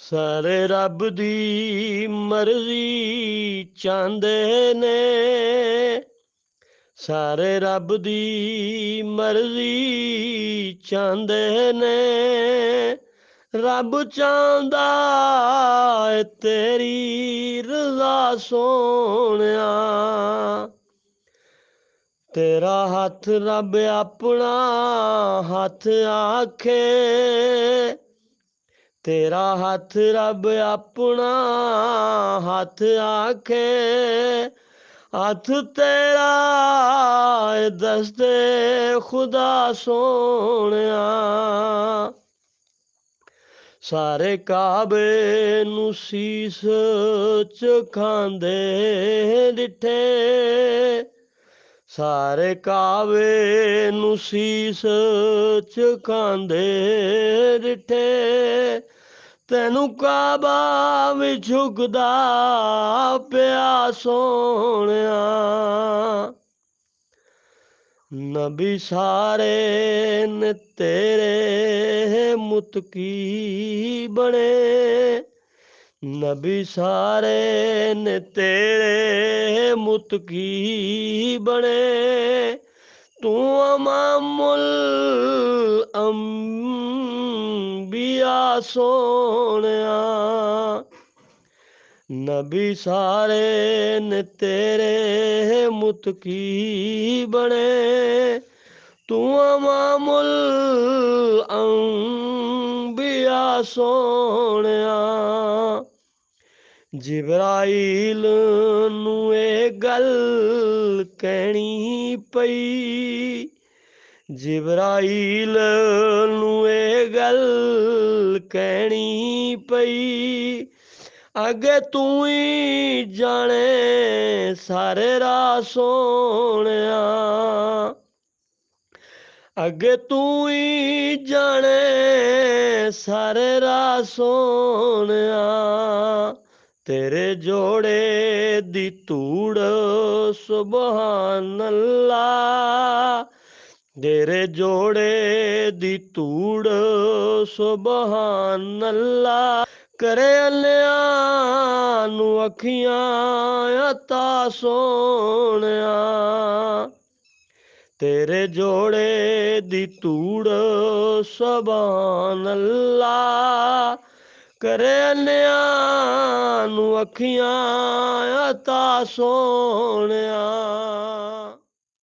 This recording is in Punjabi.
ਸਾਰੇ ਰੱਬ ਦੀ ਮਰਜ਼ੀ ਚਾਹੁੰਦੇ ਨੇ, ਸਾਰੇ ਰੱਬ ਦੀ ਮਰਜ਼ੀ ਚਾਹੁੰਦੇ ਨੇ। ਰੱਬ ਚਾਹੁੰਦਾ ਏ ਤੇਰੀ ਰਜ਼ਾ ਸੋਹਣਿਆ, ਤੇਰਾ ਹੱਥ ਰੱਬ ਆਪਣਾ ਹੱਥ ਆਖੇ, ਤੇਰਾ ਹੱਥ ਰੱਬ ਆਪਣਾ ਹੱਥ ਆਖੇ। ਹੱਥ ਤੇਰਾ ਏ ਦਸਦੇ ਖੁਦਾ ਸੋਹਣਿਆ, ਸਾਰੇ ਕਾਬੇ ਨੂੰ ਸੀਸ ਝੁਕਾਉਂਦੇ ਡਿੱਠੇ, ਸਾਰੇ ਕਾਬੇ ਨੂੰ ਸੀਸ ਝੁਕਾਉਂਦੇ ਡਿੱਠੇ। ਤੈਨੂੰ ਕਾਬਾ ਵੀ ਝੁਕਦਾ ਪਿਆ ਸੋਹਣਿਆ। ਨਬੀ ਸਾਰੇ ਨੇ ਤੇਰੇ ਮੁਤਕੀ ਬਣੇ, ਨਬੀ ਸਾਰੇ ਨੇ ਤੇਰੇ ਮੁਤਕੀ ਬਣੇ। ਤੂੰ ਇਮਾਮੁਲ ਅੰਬਿਆ ਸੋਹਣਿਆ, ਨਬੀ ਸਾਰੇ ਨੇ ਤੇਰੇ ਮੁਤਕੀ ਬਣੇ। ਤੂੰ ਇਮਾਮੁਲ ਅੰਬਿਆ ਸੋਹਣਿਆ। ਜਿਬਰਾਈਲ ਨੂੰ ਇਹ ਗੱਲ ਕਹਿਣੀ ਪਈ, ਜਿਬਰਾਈਲ ਨੂੰ ਇਹ ਗੱਲ ਕਹਿਣੀ ਪਈ। ਅੱਗੇ ਤੂੰ ਹੀ ਜਾਣੇ ਸਾਰੇ ਰਾਹ ਸੋਹਣਿਆ, ਅੱਗੇ ਤੂੰ ਹੀ ਜਾਣੇ ਸਾਰੇ ਰਾਹ ਸੋਹਣਿਆ। ਤੇਰੇ ਜੋੜੇ ਦੀ ਧੂੜ ਸੁਭਾਨ ਅੱਲਾ, ਤੇਰੇ ਜੋੜੇ ਦੀ ਧੂੜ ਸੁਭਾਨ ਅੱਲਾ। ਕਰੇ ਅੱਲਿਆਂ ਨੂੰ ਅੱਖੀਆਂ ਅਤਾ ਸੋਹਣਿਆ, ਤੇਰੇ ਜੋੜੇ ਦੀ ਧੂੜ ਸੁਭਾਨ ਅੱਲਾ। ਕਰੇ ਅੱਲਿਆਂ ਨੂੰ ਅੱਖੀਆਂ ਅਤਾ ਸੋਹਣਿਆ।